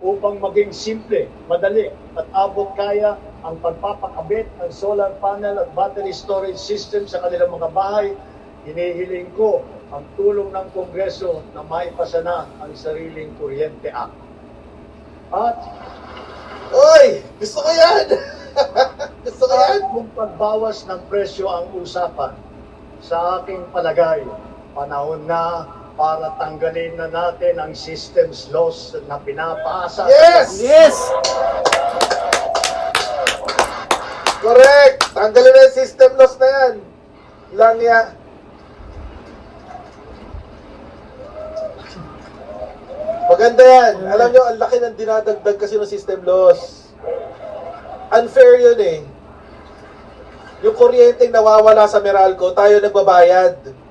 upang maging simple, madali at abot kaya ang pagpapakabit ng solar panel at battery storage system sa kanilang mga bahay. Hinihiling ko ang tulong ng Kongreso na maipasa na ang Sariling Kuryente Act. At Oy! Gusto ko yan! Gusto ko yan! kung pagbawas ng presyo ang usapan, sa aking palagay, panahon na para tanggalin na natin ang systems loss na pinapaasa. Yes! Yes! Correct! Tanggalin na yung system loss na yan. Lang yan. Maganda yan. Alam nyo, ang laki ng dinadagdag kasi ng system loss. Unfair yun eh. Yung kuryenteng nawawala sa Meralco, tayo nagbabayad.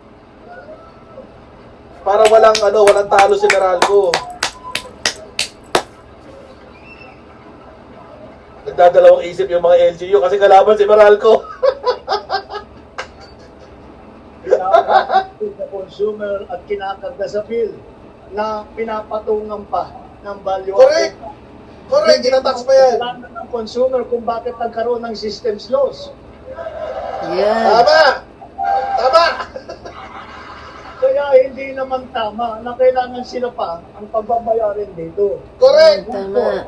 Para walang talo si Meralco. Nagdadalawang isip yung mga LGU kasi kalaban si Meralco. Kinakakarga sa consumer at kinakarga sa bill na pinapatungan pa ng value. Correct! Correct! Ginatax pa yan. Kailangan ng consumer kung bakit nagkaroon ng systems loss. Yeah. Tama! Tama! Kaya hindi naman tama na kailangan sila pa ang pagbabayarin dito. Correct! Tama.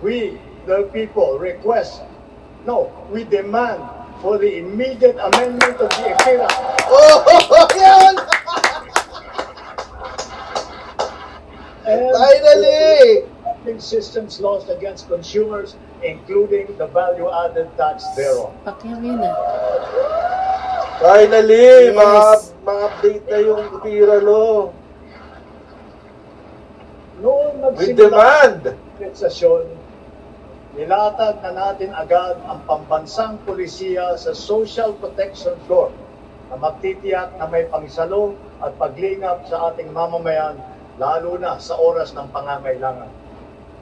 We, the people, we demand for the immediate amendment of the EPIRA. Oh! Yan! And Finally! systems lost against consumers, including the value-added tax thereof. Pakyaw yun ah. Finally! Yes. Ma-update na yung Pira Law. Noong With nagsimula demand! ang sesyon, nilatag na natin agad ang pambansang pulisiya sa Social Protection Corps na magtitiyak na may pangsalo at paglingap sa ating mamamayan, lalo na sa oras ng pangangailangan.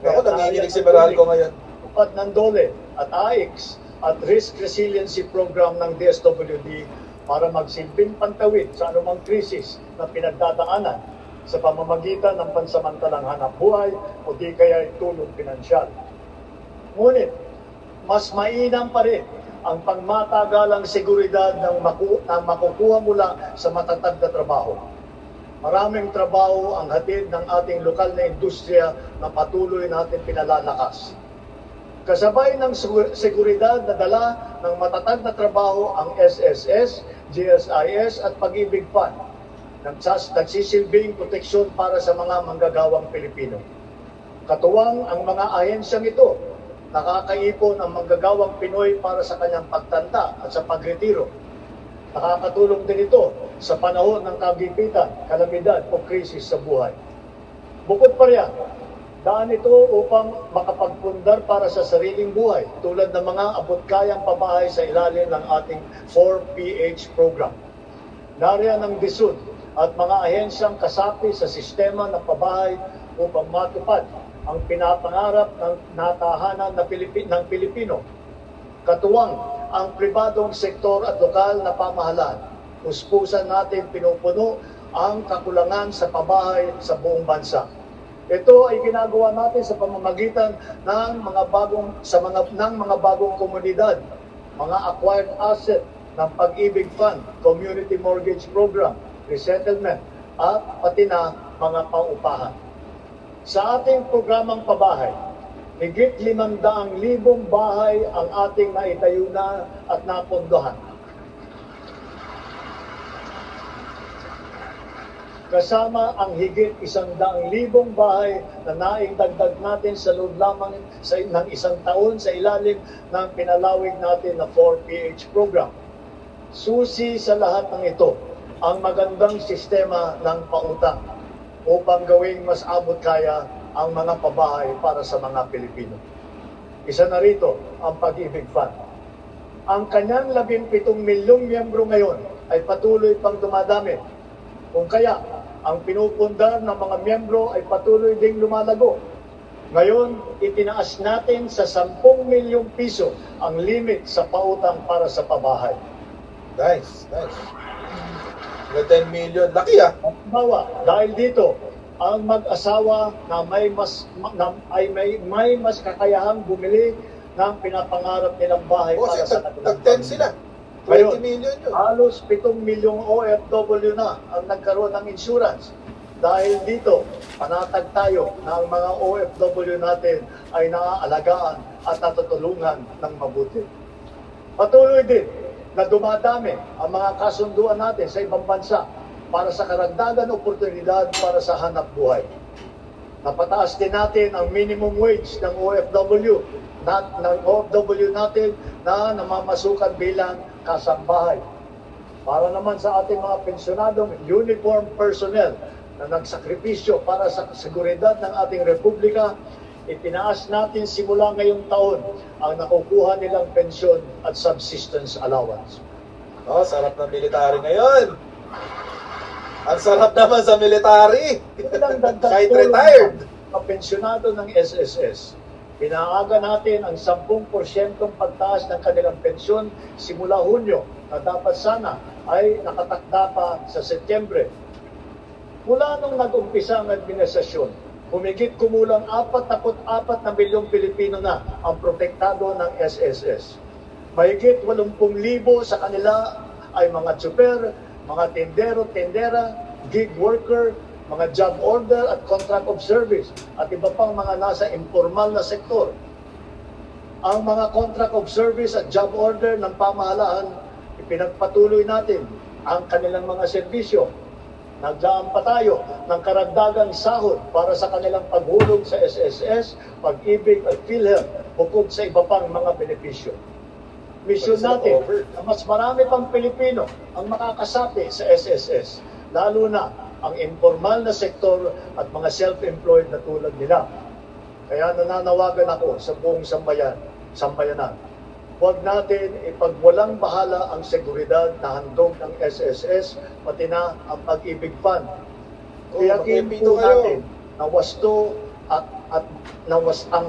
Ako, nanginginig si Meralco ngayon. Tupad ng DOLE at AIX at Risk Resiliency Program ng DSWD para magsilbing pantawid sa anumang krisis na pinagdadaanan sa pamamagitan ng pansamantalang hanap buhay o di kaya tulong pinansyal. Ngunit, mas mainam pa rin ang pangmatagalang seguridad ng makukuha mula sa matatag na trabaho. Maraming trabaho ang hatid ng ating lokal na industriya na patuloy natin pinalalakas. Kasabay ng seguridad na dala ng matatag na trabaho ang SSS, GSIS at Pag-ibig Fund, nagsisilbing proteksyon para sa mga manggagawang Pilipino. Katuwang ang mga ahensyang ito, nakakaipon ang manggagawang Pinoy para sa kanyang pagtanda at sa pagretiro. Nakakatulong din ito sa panahon ng kagipitan, kalamidad o krisis sa buhay. Bukod pa riyan, daan ito upang makapagpundar para sa sariling buhay tulad ng mga abot-kayang pabahay sa ilalim ng ating 4PH program. Nariyan ang DSUD at mga ahensyang kasapi sa sistema ng pabahay upang matupad ang pinapangarap ng natahanan ng Pilipino. Katuwang ang pribadong sektor at lokal na pamahalaan. Puspusan natin pinupuno ang kakulangan sa pabahay sa buong bansa. Ito ay ginagawa natin sa pamamagitan ng mga bagong komunidad, mga acquired asset ng Pag-ibig Fund, Community Mortgage Program, Resettlement, at pati na mga paupahan. Sa ating programang pabahay, higit 500,000 bahay ang ating naitayo na at napondohan. Kasama ang higit 100,000 bahay na naidagdag natin sa loob lamang ng isang taon sa ilalim ng pinalawig natin na 4PH program. Susi sa lahat ng ito ang magandang sistema ng pautang upang gawing mas abot kaya ang mga pabahay para sa mga Pilipino. Isa na rito ang Pag-ibig Fund. Ang kanyang 17 milyong miyembro ngayon ay patuloy pang dumadami. Kung kaya, ang pinupundar ng mga miyembro ay patuloy ding lumalago. Ngayon, itinaas natin sa 10 milyong piso ang limit sa pautang para sa pabahay. Nice, nice. 10 million. Laki ah. Halimbawa, dahil dito, ang mag-asawa na may mas kakayahang bumili ng pinapangarap nilang bahay O, para sa kasi kanilang tag-10 pamilya. sila. Ngayon, 20 million yun. Halos 7 milyong OFW na ang nagkaroon ng insurance. Dahil dito, panatag tayo na ang mga OFW natin ay naaalagaan at natutulungan ng mabuti. Patuloy din na dumadami ang mga kasunduan natin sa ibang bansa para sa karagdagan oportunidad para sa hanap buhay. Napataas din natin ang minimum wage ng OFW natin na namamasukan bilang kasambahay. Para naman sa ating mga pensyonadong uniform personnel na nagsakripisyo para sa seguridad ng ating republika, itinaas natin simula ngayong taon ang nakukuha nilang pensyon at subsistence allowance. Oh, sarap ng military ngayon. Ang sarap naman sa military. Bilang dagdag Kahit tulong retired. ng pensyonado ng SSS, pinaaga natin ang 10% pagtaas ng kanilang pensyon simula Hunyo na dapat sana ay nakatakda pa sa Setyembre. Mula nung nag-umpisa ang administrasyon, humigit kumulang 44 na milyong Pilipino na ang protektado ng SSS. Mahigit 80,000 sa kanila ay mga tsuper, mga tendero, tendera, gig worker, mga job order at contract of service at iba pang mga nasa informal na sektor. Ang mga contract of service at job order ng pamahalaan, ipinagpatuloy natin ang kanilang mga serbisyo. Naglaan pa tayo ng karagdagang sahod para sa kanilang paghulog sa SSS, Pag-ibig at PhilHealth bukod sa iba pang mga benepisyo. Misyon natin na mas marami pang Pilipino ang makakasapi sa SSS, lalo na ang informal na sektor at mga self-employed na tulad nila. Kaya nananawagan ako sa buong sambayanan. Huwag natin ipagwalang bahala ang seguridad na handog ng SSS, pati na ang Pag-ibig Fund. Kaya mag-ipito po kayo. natin na ang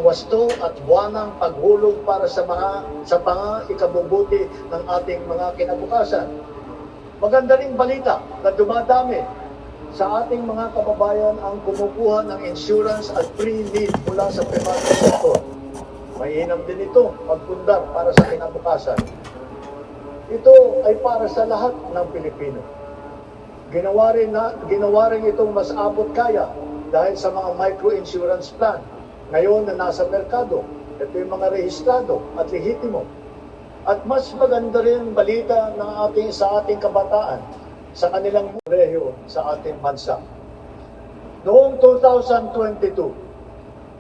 wasto at buwanang paghulog para sa ikabubuti ng ating mga kinabukasan. Maganda ring balita na dumadami sa ating mga kababayan ang kumukuha ng insurance at pre-need mula sa private sector. Mainam din ito pagpundar para sa kinabukasan. Ito ay para sa lahat ng Pilipino. Ginawa rin itong mas abot kaya dahil sa mga micro-insurance plan. Ngayon na nasa merkado, ito yung mga rehistrado at lehitimo. At mas maganda rin balita sa ating kabataan sa kanilang kolehiyo sa ating bansa. Noong 2022,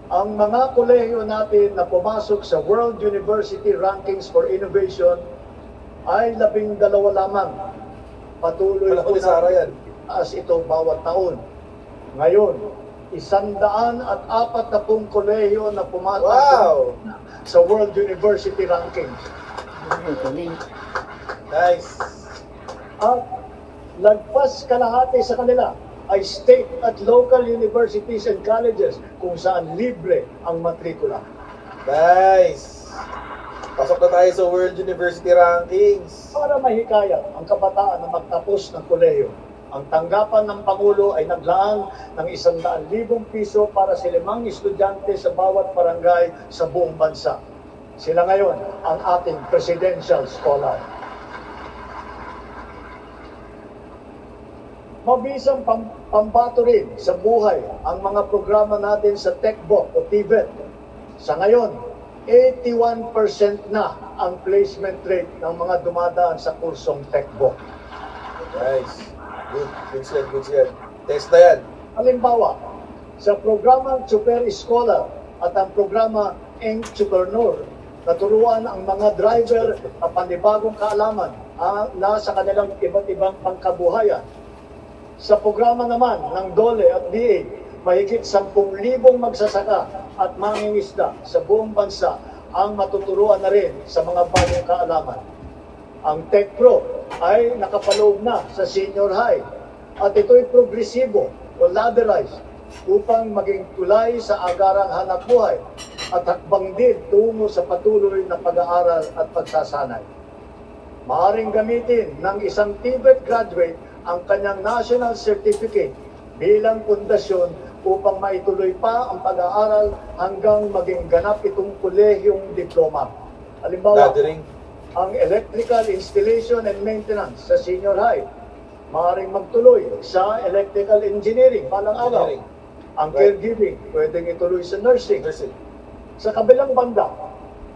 ang mga kolehiyo natin na pumasok sa World University Rankings for Innovation ay 12 lamang. Patuloy Wala ko po ni Sarah yan. as ito bawat taon. Ngayon, 140 kolehiyo na pumasok Wow! sa World University Rankings. Galing. Nice. At lagpas kalahati sa kanila ay state at local universities and colleges kung saan libre ang matrikula. Nice. Pasok na tayo sa World University Rankings. Para mahikayat ang kabataan na magtapos ng kolehiyo, ang tanggapan ng Pangulo ay naglaan ng 100,000 piso para sa 5 estudyante sa bawat barangay sa buong bansa. Sila ngayon ang ating presidential scholar. Mabisang pambato rin sa buhay ang mga programa natin sa TechBook o TVET. Sa ngayon, 81% na ang placement rate ng mga dumadaan sa kursong TechBook. Nice. Good yan. Test na yan. Halimbawa, sa programang Super Scholar at ang programa Entrepreneur, naturuan ang mga driver na panibagong kaalaman na sa kanilang iba't ibang pangkabuhayan. Sa programa naman ng DOLE at DA, mahigit 10,000 magsasaka at mangingisda sa buong bansa ang matuturuan na rin sa mga bagong kaalaman. Ang TechPro ay nakapaloob na sa senior high at ito'y progresibo o ladderized upang maging tulay sa agarang hanap buhay at hakbang din tungo sa patuloy na pag-aaral at pagsasanay. Maaring gamitin ng isang TVET graduate ang kanyang national certificate bilang pundasyon upang maituloy pa ang pag-aaral hanggang maging ganap itong kolehiyong diploma. Halimbawa, Laddering. ang electrical installation and maintenance sa senior high, maaaring magtuloy sa electrical engineering, palang araw. Engineering. Ang Right. caregiving, pwedeng ituloy sa nursing. Nursing. Sa kabilang banda,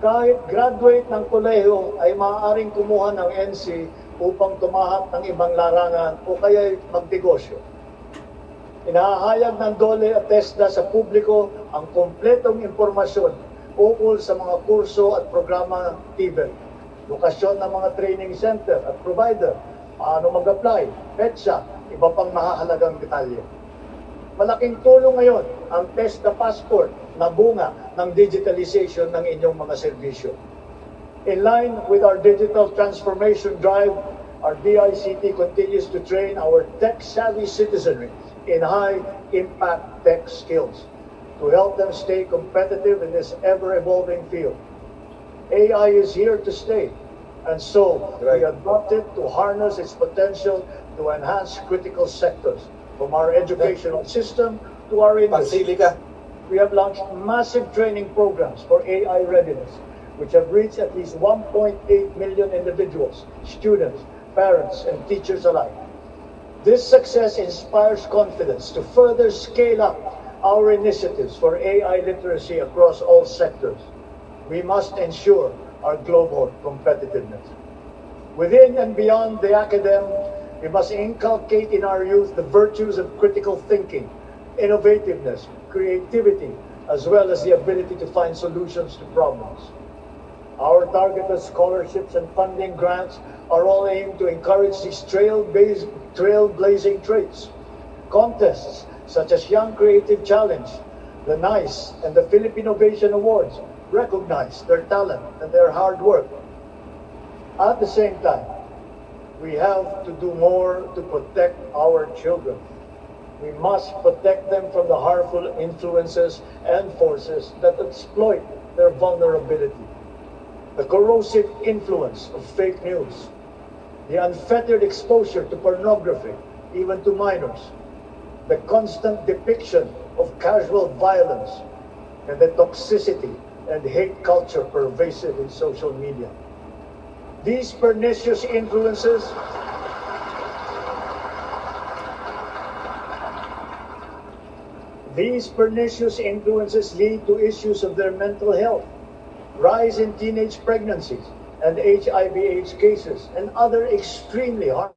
kahit graduate ng kolehiyo ay maaaring kumuha ng NC upang tumahat ng ibang larangan o kaya magnegosyo. Inahayag ng DOLE at TESDA sa publiko ang kompletong impormasyon ukol sa mga kurso at programa ng TVET, lokasyon ng mga training center at provider, paano mag-apply, petsa, iba pang mahahalagang detalye. Malaking tulong ngayon ang TESDA Passport na bunga ng digitalization ng inyong mga serbisyo. In line with our digital transformation drive, our DICT continues to train our tech-savvy citizenry in high-impact tech skills to help them stay competitive in this ever-evolving field. AI is here to stay, and so we Right. adopt it to harness its potential to enhance critical sectors, from our educational system to our industry. Pagsili ka. We have launched massive training programs for AI readiness, which have reached at least 1.8 million individuals, students, parents, and teachers alike. This success inspires confidence to further scale up our initiatives for AI literacy across all sectors. We must ensure our global competitiveness. Within and beyond the academy, we must inculcate in our youth the virtues of critical thinking, innovativeness, creativity, as well as the ability to find solutions to problems. Our targeted scholarships and funding grants are all aimed to encourage these trailblazing traits. Contests such as Young Creative Challenge, the NICE, and the Philippine Innovation Awards recognize their talent and their hard work. At the same time, we have to do more to protect our children. We must protect them from the harmful influences and forces that exploit their vulnerability. The corrosive influence of fake news, the unfettered exposure to pornography, even to minors, the constant depiction of casual violence, and the toxicity and hate culture pervasive in social media. These pernicious influences lead to issues of their mental health, rise in teenage pregnancies and HIV/AIDS cases, and other extremely harmful